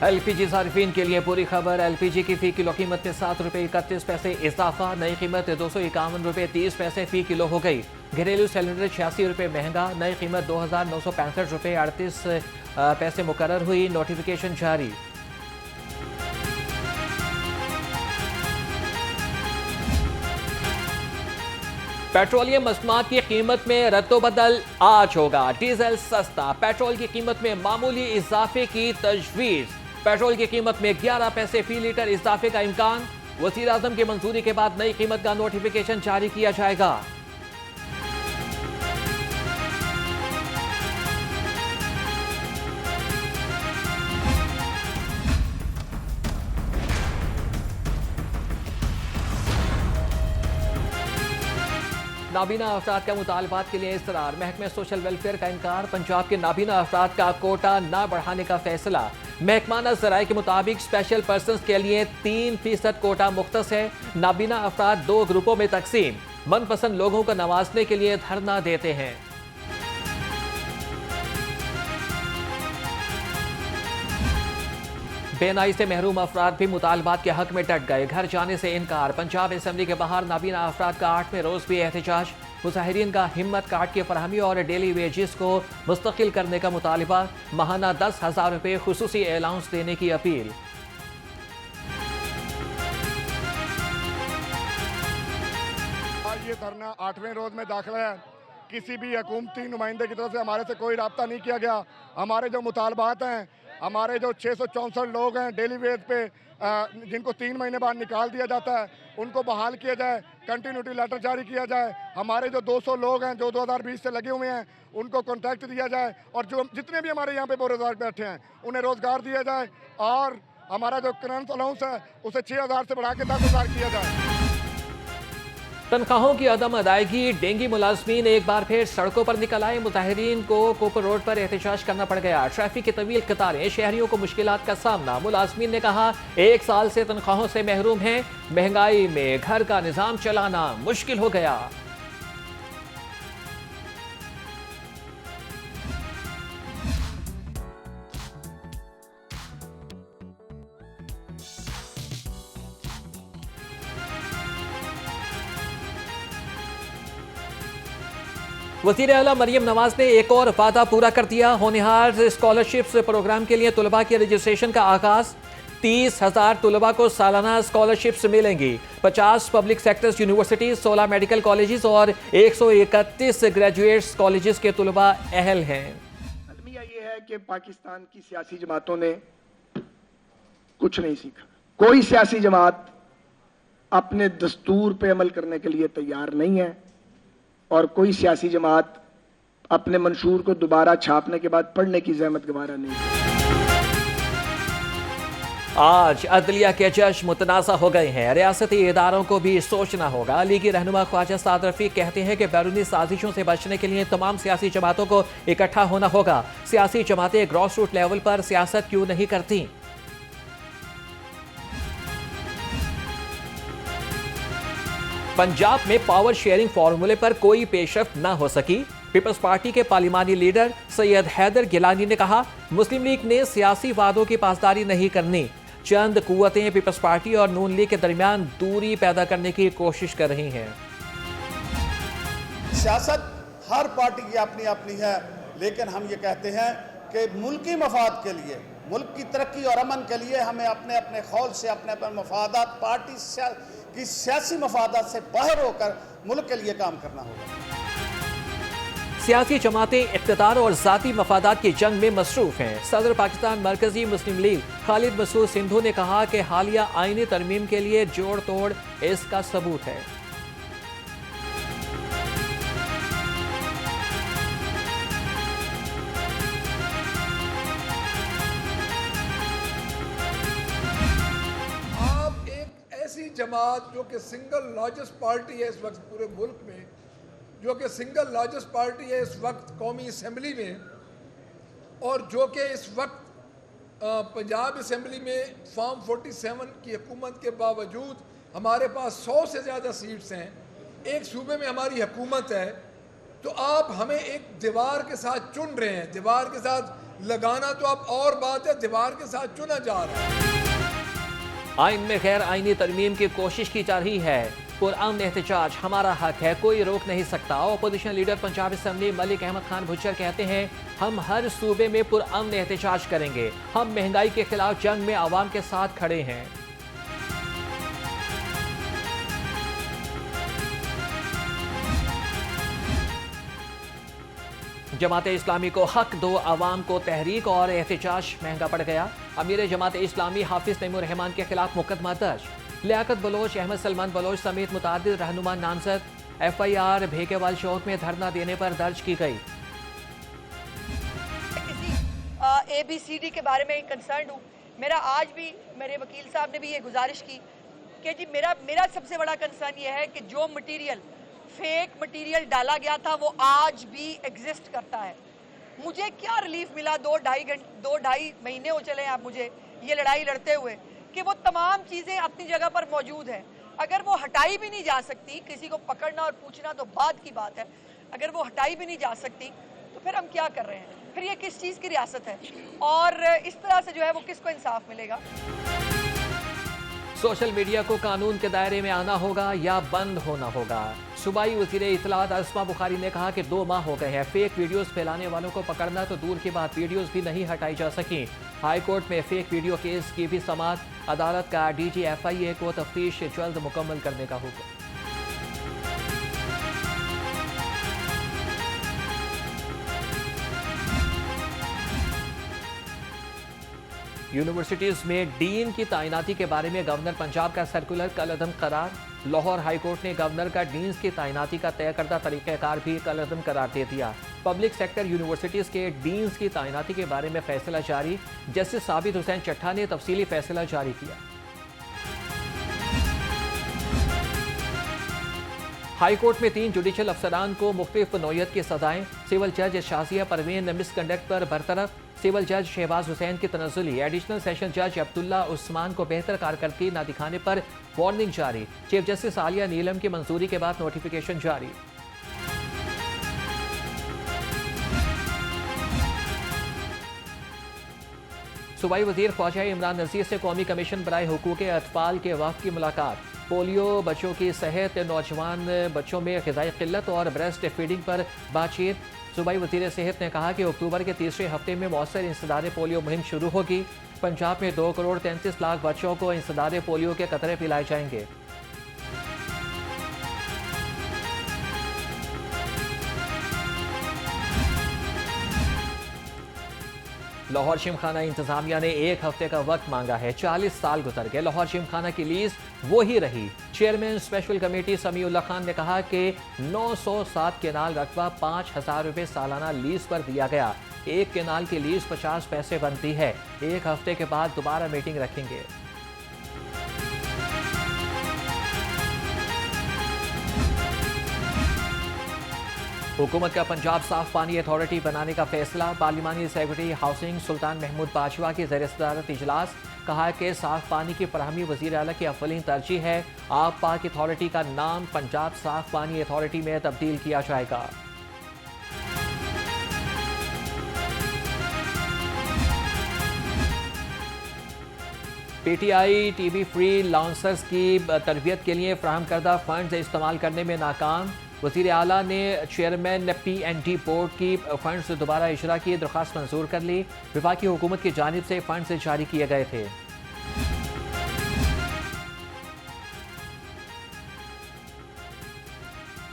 LPG सार्फिन के लिए पूरी खबर। एलपीजी की फी किलो कीमत में ₹7.31 इजाफा। नई कीमत ₹251.30 फी किलो हो गई। घरेलू सिलेंडर ₹86 महंगा। नई कीमत ₹2,965.38 मुकर्रर हुई। नोटिफिकेशन जारी। पेट्रोलियम मसनूआत की कीमत में रद्दोबदल आज होगा। डीजल सस्ता, पेट्रोल की कीमत में मामूली इजाफे की तजवीज़। पेट्रोल की कीमत में 11 पैसे फी लीटर इजाफे का इम्कान। वज़ीर आज़म की मंजूरी के बाद नई कीमत का नोटिफिकेशन जारी किया जाएगा। नाबीना अफराद का मुतालबात के लिए इसरार। महकमे सोशल वेलफेयर का इनकार। पंजाब के नाबीना अफराद का कोटा न बढ़ाने का फैसला। महकमाना ज़राए के मुताबिक स्पेशल पर्सनस के लिए 3% कोटा मुख्तस है। नाबीना अफराद 2 ग्रुपों में तकसीम। मनपसंद लोगों को नवाजने के लिए धरना देते हैं। बेनाई से महरूम अफराद भी मुतालबात के हक में डट गए। घर जाने से इनकार। पंजाब असेंबली के बाहर नाबीना अफराद का 8वें रोज भी एहतजाज। मुजाहिरीन का हिम्मत कार्ड की फरहमी और डेली वेजेस को मुस्तकिल करने का मुतालबा। माहाना 10,000 रुपये खुसूसी अलाउंस देने की अपील। ये धरना 8वें रोज में दाखिल है। किसी भी हुकूमती नुमाइंदे की तरफ से हमारे से कोई रब्ता नहीं किया गया। हमारे जो मुतालबात हैं, हमारे जो 664 लोग हैं डेली वेज पे जिनको 3 महीने बाद निकाल दिया जाता है, उनको बहाल किया जाए। कंटिन्यूटी लेटर जारी किया जाए। हमारे जो 200 लोग हैं जो 2020 से लगे हुए हैं, उनको कॉन्ट्रैक्ट दिया जाए। और जो जितने भी हमारे यहाँ पे बेरोजगार बैठे हैं, उन्हें रोजगार दिया जाए। और हमारा जो करंट अलाउंस है उसे 6,000 से बढ़ा के 10,000 किया जाए। तनख्वाहों की अदम अदायगी। डेंगी मुलाजमीन एक बार फिर सड़कों पर निकल आए। मुजाहिरीन को कोपर रोड पर एहतजाज करना पड़ गया। ट्रैफिक की तवील कतारें, शहरियों को मुश्किलात का सामना। मुलाजमीन ने कहा 1 साल से तनख्वाहों से महरूम हैं। महंगाई में घर का निजाम चलाना मुश्किल हो गया। वज़ीर आला मरियम नवाज ने एक और वादा पूरा कर दिया। होनहार स्कॉलरशिप्स प्रोग्राम के लिए तलबा के रजिस्ट्रेशन का आगाज। 30,000 तलबा को सालाना स्कॉलरशिप्स मिलेंगी। 50 public sectors universities, 16 medical colleges और 131 ग्रेजुएट्स कॉलेजेस के तलबा अहल हैं। अलमिया ये है कि पाकिस्तान की सियासी जमातों ने कुछ नहीं सीखा। कोई सियासी जमात अपने दस्तूर पे अमल करने के लिए तैयार नहीं है और कोई सियासी जमात अपने मंशूर को दोबारा छापने के बाद पढ़ने की जहमत गवारा नहीं है। आज अदलिया के जज मुतनाज़ा हो गए हैं। रियासती इदारों को भी सोचना होगा। लीगी रहनुमा ख्वाजा साद रफीक कहते हैं कि बैरूनी साजिशों से बचने के लिए तमाम सियासी जमातों को इकट्ठा होना होगा। सियासी जमातें ग्रास रूट लेवल पर सियासत क्यों नहीं करती? पंजाब में पावर शेयरिंग फार्मूले पर कोई पेशरफ्त न हो सकी। पीपल्स पार्टी के पार्लिमानी लीडर सैयद हैदर गिलानी ने कहा मुस्लिम लीग ने सियासी वादों की पासदारी नहीं करनी। चंद कुव्वतें पीपल्स पार्टी और नून लीग के दरमियान दूरी पैदा करने की कोशिश कर रही हैं। सियासत हर पार्टी की अपनी अपनी है, लेकिन हम ये कहते हैं कि मुल्की मफाद के लिए, मुल्क की तरक्की और अमन के लिए हमें अपने अपने खौल से अपने अपने मफादात, पार्टी की सियासी मफादात से बाहर होकर मुल्क के लिए काम करना होगा। सियासी जमातें इक़्तिदार और ज़ाती मफादात की जंग में मसरूफ हैं। सदर पाकिस्तान मरकजी मुस्लिम लीग खालिद मसूद सिंधु ने कहा कि हालिया आईनी तरमीम के लिए जोड़ तोड़ इसका सबूत है। जमात जो कि सिंगल लार्जेस्ट पार्टी है इस वक्त पूरे मुल्क में, जो कि सिंगल लार्जेस्ट पार्टी है इस वक्त कौमी असम्बली में, और जो कि इस वक्त पंजाब असम्बली में फॉर्म 47 की हुकूमत के बावजूद हमारे पास 100 से ज़्यादा सीट्स हैं, एक सूबे में हमारी हुकूमत है, तो आप हमें एक दीवार के साथ चुन रहे हैं। दीवार के साथ लगाना तो आप और बात है, दीवार के साथ चुना जा रहा है। आइन में गैर आइनी तरमीम की कोशिश की जा रही है। पुरअमन एहतजाज हमारा हक है, कोई रोक नहीं सकता। Opposition leader Punjab assembly Malik Ahmad Khan Bhuchar कहते हैं, हम हर सूबे में पुरअमन एहतजाज करेंगे। हम महंगाई के खिलाफ जंग में आवाम के साथ खड़े हैं। जमात इस्लामी को हक दो, आवाम को तहरीक और एहतजाज महंगा पड़ गया। अमीर जमात इस्लामी हाफिज तैमूर रहमान के खिलाफ मुकदमा दर्ज। लियाकत बलोच, अहमद सलमान बलोच समेत मुतादिद रहनुमा नामजद। FIR भेकेवाल चौक में धरना देने पर दर्ज की गई। किसी ABCD के बारे में कंसर्न हूँ। मेरा आज भी मेरे वकील साहब ने भी ये गुजारिश की कि जी मेरा सबसे बड़ा कंसर्न ये है कि जो मटेरियल फेक मटेरियल डाला गया था वो आज भी एग्जिस्ट करता है। मुझे क्या रिलीफ मिला 2-2.5 महीने हो चले हैं आप मुझे ये लड़ाई लड़ते हुए कि वो तमाम चीज़ें अपनी जगह पर मौजूद हैं। अगर वो हटाई भी नहीं जा सकती, किसी को पकड़ना और पूछना तो बाद की बात है, अगर वो हटाई भी नहीं जा सकती तो फिर हम क्या कर रहे हैं? फिर ये किस चीज़ की रियासत है? और इस तरह से जो है वो किसको इंसाफ मिलेगा? सोशल मीडिया को कानून के दायरे में आना होगा या बंद होना होगा। सूबाई वज़ीर इत्तलात अस्मा बुखारी ने कहा कि 2 माह हो गए हैं, फेक वीडियोस फैलाने वालों को पकड़ना तो दूर की बात, वीडियोस भी नहीं हटाई जा सकी। हाई कोर्ट में फेक वीडियो केस की भी समाअत। अदालत का DG FIA को तफ्तीश जल्द मुकम्मल करने का हुक्म। यूनिवर्सिटीज में डीन की तैनाती के बारे में गवर्नर पंजाब का सर्कुलर कलअदम करार। लाहौर हाई कोर्ट ने गवर्नर का डीन्स की तैनाती का तय करदा तरीक़ाकार भी कलअदम करार दे दिया। पब्लिक सेक्टर यूनिवर्सिटीज के डीन्स की तैनाती के बारे में फैसला जारी। जस्टिस साबित हुसैन चट्टा ने तफसीली फैसला जारी किया। हाई कोर्ट में 3 जुडिशल अफसरान को मुख्तलिफ नौयत की सजाएं। सिविल जज शाजिया परवीन मिसकंडक्ट पर बरतरफ। सिविल जज शहबाज हुसैन की तनज़ुली। एडिशनल सेशन जज अब्दुल्ला उस्मान को बेहतर कारकर्दगी न दिखाने पर वार्निंग जारी। चीफ जस्टिस आलिया नीलम की मंजूरी के बाद नोटिफिकेशन जारी। सूबाई वजीर ख्वाजा इमरान नज़ीर से कौमी कमीशन बराए हुकूक अतफाल के वफ़द की मुलाकात। पोलियो बच्चों की सेहत, नौजवान बच्चों में ग़िज़ाई क़िल्लत और ब्रेस्ट फीडिंग पर बातचीत। सूबाई वज़ीर सेहत ने कहा कि अक्टूबर के तीसरे हफ्ते में मौसर इंसदाद पोलियो मुहिम शुरू होगी। पंजाब में 2 करोड़ 33 लाख बच्चों को इंसदाद पोलियो के कतरे पिलाए जाएंगे। लाहौर जिमखाना इंतजामिया ने 1 हफ्ते का वक्त मांगा है। 40 साल गुजर गए, लाहौर जिमखाना की लीज वो ही रही। Chairman special committee Samiullah Khan ने कहा कि 907 केनाल रकबा 5000 रुपये सालाना लीज पर दिया गया। एक केनाल की लीज 50 पैसे बनती है। 1 हफ्ते के बाद दोबारा मीटिंग रखेंगे। हुकूमत का पंजाब साफ पानी अथॉरिटी बनाने का फैसला। पार्लिमानी सेक्रेटरी हाउसिंग सुल्तान महमूद बाजवा की ज़ेर सदारत इजलास। कहा कि साफ पानी की फराहमी वज़ीर आला की अव्वलीन तरजीह है। आप पाक अथॉरिटी का नाम पंजाब साफ पानी अथॉरिटी में तब्दील किया जाएगा। PTI TB फ्री लाउंसर्स की तरबियत के लिए फ्राहम करदा फंड इस्तेमाल करने में नाकाम। वज़ीर आला ने चेयरमैन PND बोर्ड की फंड्स दोबारा इजरा की दरख्वास्त मंजूर कर ली। वफाकी हुकूमत की जानिब से फंड्स जारी किए गए थे।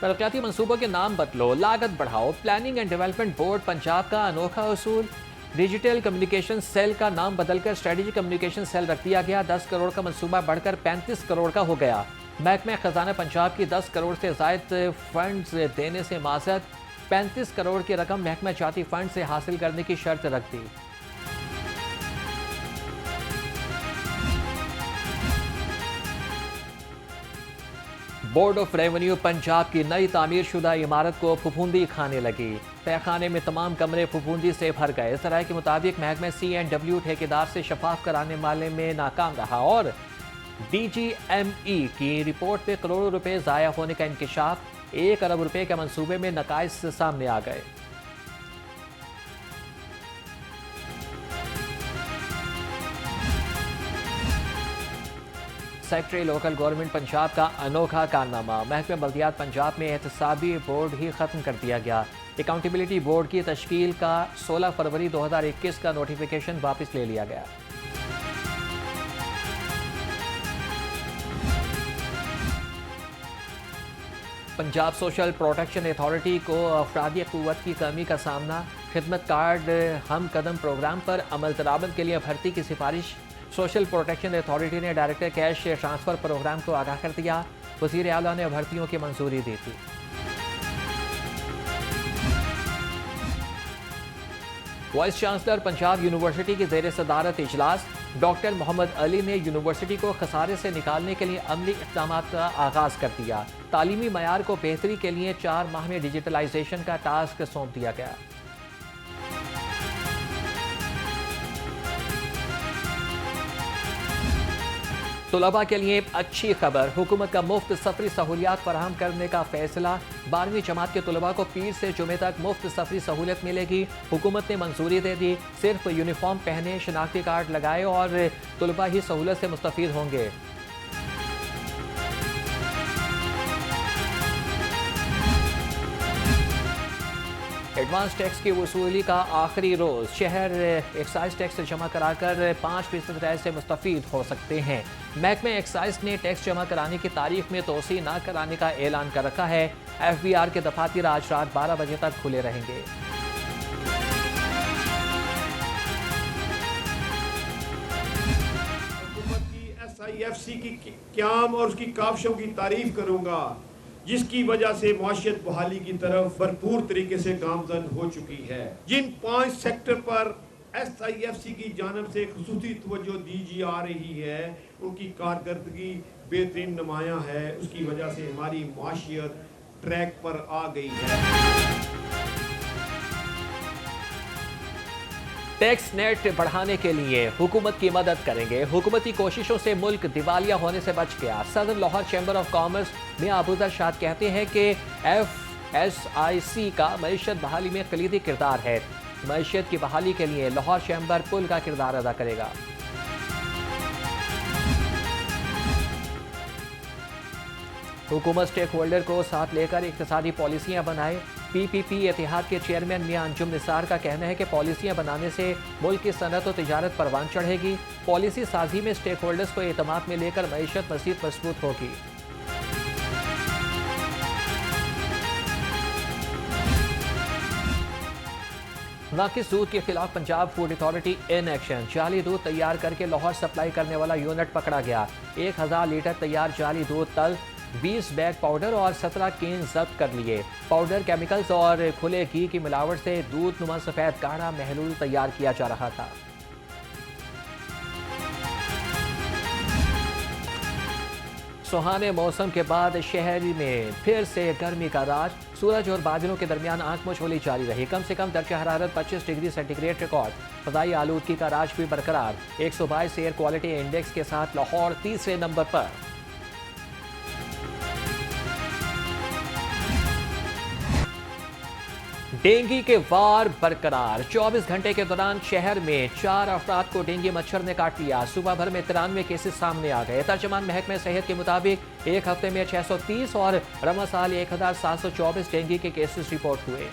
तरक्याती मंसूबों के नाम बदलो, लागत बढ़ाओ। Planning and development board Punjab का अनोखा उसूल। डिजिटल कम्युनिकेशन सेल का नाम बदलकर स्ट्रेटेजिक कम्युनिकेशन सेल रख दिया गया। 10 करोड़ का मंसूबा बढ़कर 35 करोड़ का हो गया। महकमा खजाना पंजाब की 10 करोड़ से ज़ायद फंड्स देने से माज़रत। 35 करोड़ की रकम महकमा जाती फंड से हासिल करने की शर्त रख दी। बोर्ड ऑफ रेवेन्यू पंजाब की नई तामीर शुदा इमारत को फफूंदी खाने लगी। तहखाने में तमाम कमरे फफूंदी से भर गए। सराय के मुताबिक महकमा CNW ठेकेदार से शफाफ कराने वाले में नाकाम रहा और DGME की रिपोर्ट पे करोड़ों रुपए ज़ाया होने का इंकशाफ। 1 अरब रुपए के मंसूबे में नकाइस सामने आ गए। सेक्रेटरी लोकल गवर्नमेंट पंजाब का अनोखा कारनामा, महकमे बल्दियात पंजाब में एहतसाबी बोर्ड ही खत्म कर दिया गया। अकाउंटेबिलिटी बोर्ड की तश्कील का 16 फरवरी 2021 का नोटिफिकेशन वापस ले लिया गया। पंजाब सोशल प्रोटेक्शन अथॉरिटी को अफरादी क़ुव्वत की कमी का सामना, खिदमत कार्ड हम कदम प्रोग्राम पर अमल दरामद के लिए भर्ती की सिफारिश। सोशल प्रोटेक्शन अथॉरिटी ने डायरेक्टर कैश ट्रांसफ़र प्रोग्राम को आगाह कर दिया। वज़ीर आला ने भर्तियों की मंजूरी दी थी। वाइस चांसलर पंजाब यूनिवर्सिटी की ज़ेर सदारत इजलास, डॉक्टर मोहम्मद अली ने यूनिवर्सिटी को खसारे से निकालने के लिए अमली इक़दाम का आगाज़ कर दिया। तालीमी मयार को बेहतरी के लिए 4 माह में डिजिटलाइजेशन का टास्क सौंप दिया गया। तलबा के लिए अच्छी खबर, हुकूमत का मुफ्त सफरी सहूलियात फराहम करने का फैसला। 12वीं जमात के तलबा को पीर से जुमे तक मुफ्त सफरी सहूलियत मिलेगी। हुकूमत ने मंजूरी दे दी। सिर्फ यूनिफॉर्म पहने, शनाख्ती कार्ड लगाए और तलबा ही सहूलत से मुस्तफीद होंगे। एडवांस टैक्स की वसूली का आखिरी रोज, शहर एक्साइज टैक्स जमा कराकर 5% राय से मुस्तफीद हो सकते हैं। महकमे एक्साइज ने टैक्स जमा कराने की तारीख में तोसी न कराने का ऐलान कर रखा है। FBR के दफातर आज रात 12 बजे तक खुले रहेंगे। हुकूमत की SIFC की क़याम और उसकी काविशों की तारीफ करूंगा, जिसकी वजह से मुआशियत बहाली की तरफ भरपूर तरीके से गामजन हो चुकी है। जिन 5 सेक्टर पर SIFC की जानब से खुसूसी तवज्जो दी आ रही है, उनकी कारकर्दगी बेहतरीन नुमायां है। उसकी वजह से हमारी मुआशियत ट्रैक पर आ गई है। टैक्स नेट बढ़ाने के लिए हुकूमत की मदद करेंगे। हुकूमती कोशिशों से मुल्क दिवालिया होने से बच गया। सदर लाहौर चैम्बर ऑफ कॉमर्स में अबूजर शाद कहते हैं कि FSIC का मईशत बहाली में कलीदी किरदार है। मईशत की बहाली के लिए लाहौर चैम्बर पुल का किरदार अदा करेगा। हुकूमत स्टेक होल्डर को साथ लेकर इक्तिसादी पॉलिसियां बनाए। PPP इतिहाद के चेयरमैन मियां अंजुम निसार का कहना है कि पॉलिसियां बनाने से मुल्क की सनत और तिजारत परवान चढ़ेगी। पॉलिसी साजी में स्टेक होल्डर्स को एतमाद में लेकर मईशत मज़ीद मजबूत होगी। नाकिस दूध के खिलाफ Punjab food authority in action. जाली दूध तैयार करके लाहौर सप्लाई करने वाला यूनिट पकड़ा गया। 1000 लीटर तैयार जाली दूध तल, 20 बैग पाउडर और 17 केन जब्त कर लिए। पाउडर, केमिकल्स और खुले घी की मिलावट से दूध नुमा सफेद गाढ़ा महलूल तैयार किया जा रहा था। सुहाने मौसम के बाद शहर में फिर से गर्मी का राज। सूरज और बादलों के दरमियान आंख मचोली जारी रही। कम से कम दर्जा हरारत 25 डिग्री सेंटीग्रेड रिकॉर्ड। फदाई आलूदगी का राज भी बरकरार। 122 एयर क्वालिटी इंडेक्स के साथ लाहौर तीसरे नंबर पर। डेंगू के वार बरकरार। 24 घंटे के दौरान शहर में 4 अफराद को डेंगू मच्छर ने काट लिया। सुबह भर में 93 केसेस सामने आ गए। तर्जमान महकमे सेहत के मुताबिक एक हफ्ते में 630 और रमा साल 1724 डेंगू के केसेस रिपोर्ट हुए।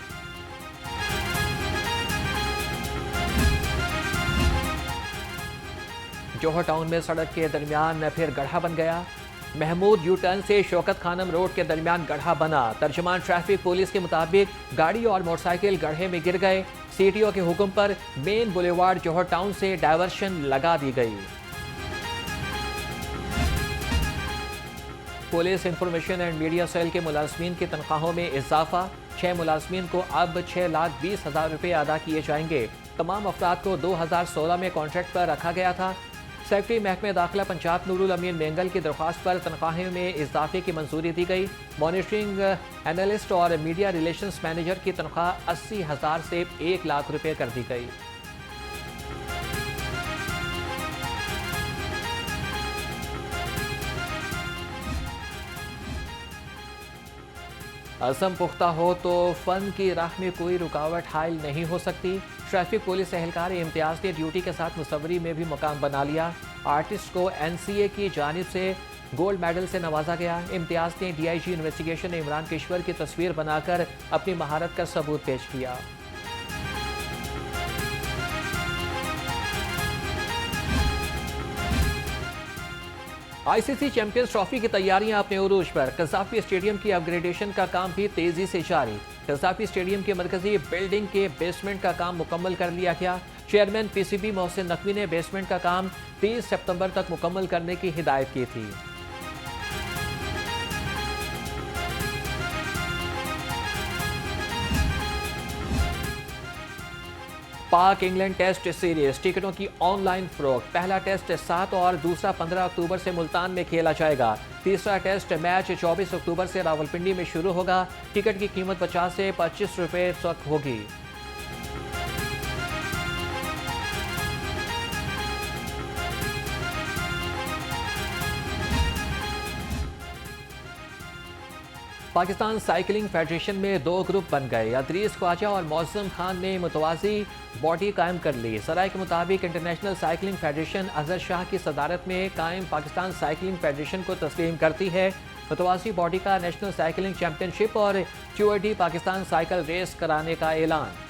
जोहर टाउन में सड़क के दरमियान फिर गड्ढा बन गया। महमूद यू टर्न से शौकत खानम रोड के दरमियान गड्ढा बना। तर्जमान ट्रैफिक पुलिस के मुताबिक गाड़ी और मोटरसाइकिल गड्ढे में गिर गए। CTO के हुक्म पर मेन बुलेवार्ड जोहर टाउन से डायवर्शन लगा दी गई। Police information and media cell के मुलाजमीन की तनख्वाहों में इजाफा। 6 मुलाजमीन को अब 6,20,000 रुपये अदा किए जाएंगे। तमाम अफराद को 2016 में कॉन्ट्रैक्ट पर रखा गया था। सेक्रेटरी महकमे दाखिला पंजाब नूरुल अमीन मेंगल की दरख्वास्त पर तनख्वाहों में इजाफे की मंजूरी दी गई। मॉनिटरिंग एनालिस्ट और मीडिया रिलेशंस मैनेजर की तनख्वाह 80,000 से 1 लाख रुपये कर दी गई। असम पुख्ता हो तो फन की राह में कोई रुकावट हायल नहीं हो सकती। ट्रैफिक पुलिस एहलकार इम्तियाज ने ड्यूटी के साथ मुसव्वरी में भी मुकाम बना लिया। आर्टिस्ट को NCA की जानिब से गोल्ड मेडल से नवाजा गया। इम्तियाज ने DIG इन्वेस्टिगेशन इमरान किश्वर की तस्वीर बनाकर अपनी महारत का सबूत पेश किया। ICC चैंपियंस ट्रॉफी की तैयारियां अपने उरूज पर। कज़ाफी स्टेडियम की अपग्रेडेशन का काम भी तेजी से जारी। कज़ाफी स्टेडियम के मरकजी बिल्डिंग के बेसमेंट का काम मुकम्मल कर लिया गया। चेयरमैन PCB मोहसिन नकवी ने बेसमेंट का काम 30 सितंबर तक मुकम्मल करने की हिदायत की थी। पाक इंग्लैंड टेस्ट सीरीज टिकटों की ऑनलाइन फरोख्त। पहला टेस्ट 7 और दूसरा 15 अक्टूबर से मुल्तान में खेला जाएगा। तीसरा टेस्ट मैच 24 अक्टूबर से रावलपिंडी में शुरू होगा। टिकट की कीमत 50 से 25 रुपए तक होगी। पाकिस्तान साइकिलिंग फेडरेशन में 2 ग्रुप बन गए। अदरीस ख्वाजा और मौसम खान ने मुतवाज़ी बॉडी कायम कर ली। सराय के मुताबिक international cycling federation Azhar Shah की सदारत में कायम पाकिस्तान साइकिलिंग फेडरेशन को तस्लीम करती है। मुतवाज़ी बॉडी का नेशनल साइकिलिंग चैंपियनशिप और QID पाकिस्तान साइकिल रेस कराने का ऐलान।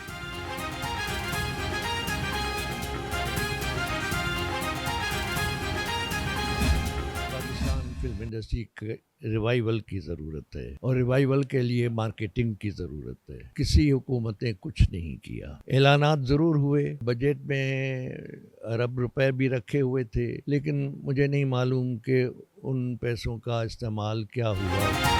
फिल्म इंडस्ट्री के रिवाइवल की ज़रूरत है और रिवाइवल के लिए मार्केटिंग की ज़रूरत है। किसी हुकूमत ने कुछ नहीं किया। ऐलानात ज़रूर हुए, बजट में अरब रुपए भी रखे हुए थे, लेकिन मुझे नहीं मालूम कि उन पैसों का इस्तेमाल क्या हुआ।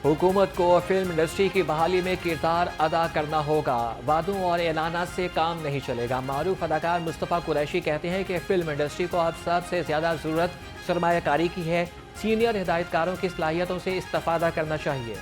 हुकूमत को फिल्म इंडस्ट्री की बहाली में किरदार अदा करना होगा। वादों और ऐलानात से काम नहीं चलेगा। मारूफ अदाकार मुस्तफ़ा कुरैशी कहते हैं कि फिल्म इंडस्ट्री को अब सबसे ज़्यादा ज़रूरत सरमायाकारी की है। सीनियर हिदायतकारों की सलाहियतों से इस्तेफादा करना चाहिए।